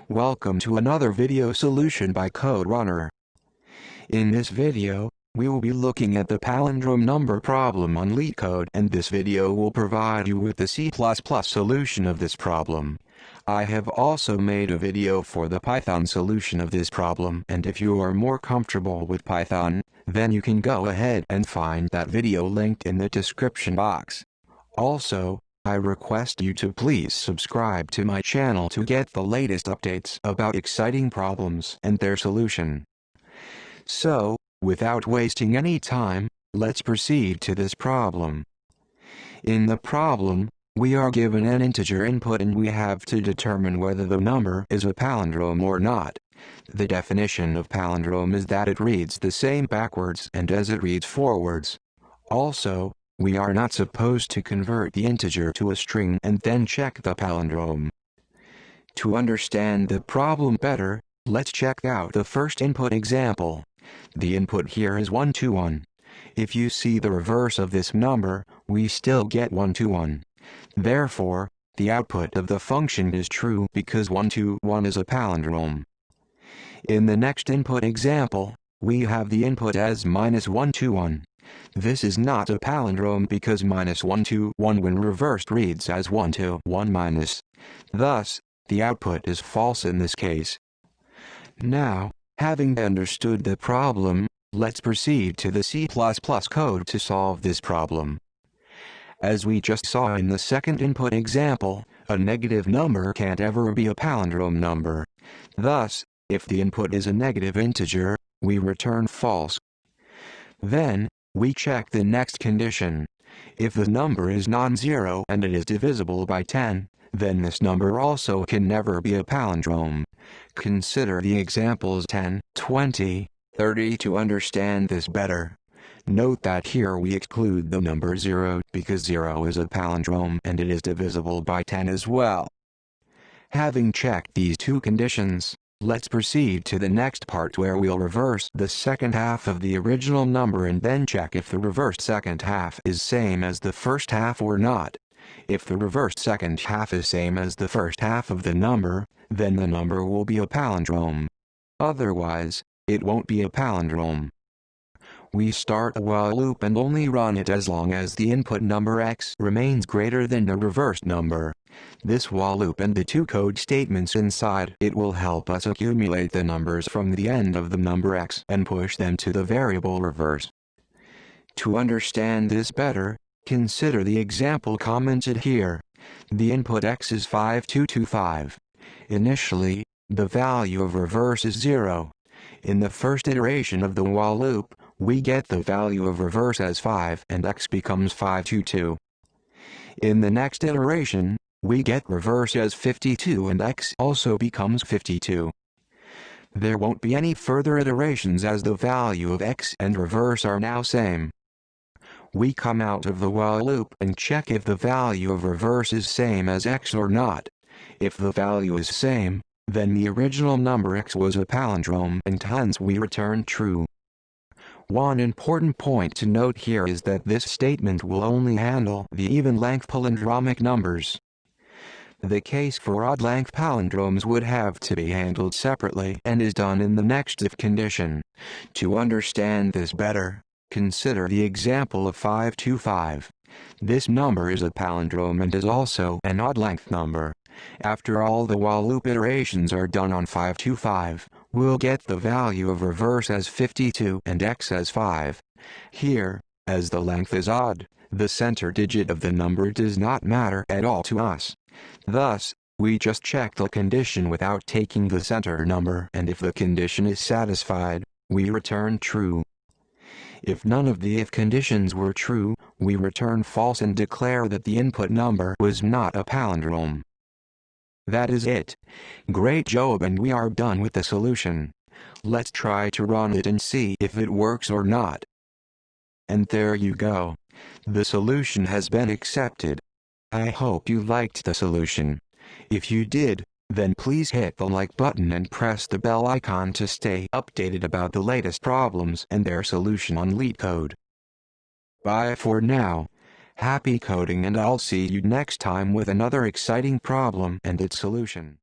Welcome to another video solution by Kode. In this video, we will be looking at the palindrome number problem on LeetCode, and this video will provide you with the C++ solution of this problem. I have also made a video for the Python solution of this problem, and if you are more comfortable with Python, then you can go ahead and find that video linked in the description box. Also, I request you to please subscribe to my channel to get the latest updates about exciting problems and their solution. So, without wasting any time, let's proceed to this problem. In the problem, we are given an integer input and we have to determine whether the number is a palindrome or not. The definition of palindrome is that it reads the same backwards and as it reads forwards. Also, we are not supposed to convert the integer to a string and then check the palindrome. To understand the problem better, let's check out the first input example. The input here is 121. If you see the reverse of this number, we still get 121. Therefore, the output of the function is true because 121 is a palindrome. In the next input example, we have the input as -121. This is not a palindrome because -121 when reversed reads as 121 minus. Thus, the output is false in this case. Now, having understood the problem, let's proceed to the C++ code to solve this problem. As we just saw in the second input example, a negative number can't ever be a palindrome number. Thus, if the input is a negative integer, we return false. Then, we check the next condition. If the number is non-zero and it is divisible by 10, then this number also can never be a palindrome. Consider the examples 10, 20, 30 to understand this better. Note that here we exclude the number 0 because 0 is a palindrome and it is divisible by 10 as well. Having checked these two conditions, let's proceed to the next part where we'll reverse the second half of the original number and then check if the reversed second half is same as the first half or not. If the reversed second half is same as the first half of the number, then the number will be a palindrome. Otherwise, it won't be a palindrome. We start a while loop and only run it as long as the input number x remains greater than the reversed number. This while loop and the two code statements inside it will help us accumulate the numbers from the end of the number x and push them to the variable reverse. To understand this better, consider the example commented here. The input x is 5225. Initially, the value of reverse is 0. In the first iteration of the while loop, we get the value of reverse as 5 and x becomes 522. In the next iteration, we get reverse as 52 and x also becomes 52. There won't be any further iterations as the value of x and reverse are now same. We come out of the while loop and check if the value of reverse is same as x or not. If the value is same, then the original number x was a palindrome and hence we return true. One important point to note here is that this statement will only handle the even-length palindromic numbers. The case for odd-length palindromes would have to be handled separately and is done in the next if condition. To understand this better, consider the example of 525. This number is a palindrome and is also an odd-length number. After all the while loop iterations are done on 525, we'll get the value of reverse as 52 and x as 5. Here, as the length is odd, the center digit of the number does not matter at all to us. Thus, we just check the condition without taking the center number, and if the condition is satisfied, we return true. If none of the if conditions were true, we return false and declare that the input number was not a palindrome. That is it. Great job, and we are done with the solution. Let's try to run it and see if it works or not. And there you go. The solution has been accepted. I hope you liked the solution. If you did, then please hit the like button and press the bell icon to stay updated about the latest problems and their solution on LeetCode. Bye for now. Happy coding, and I'll see you next time with another exciting problem and its solution.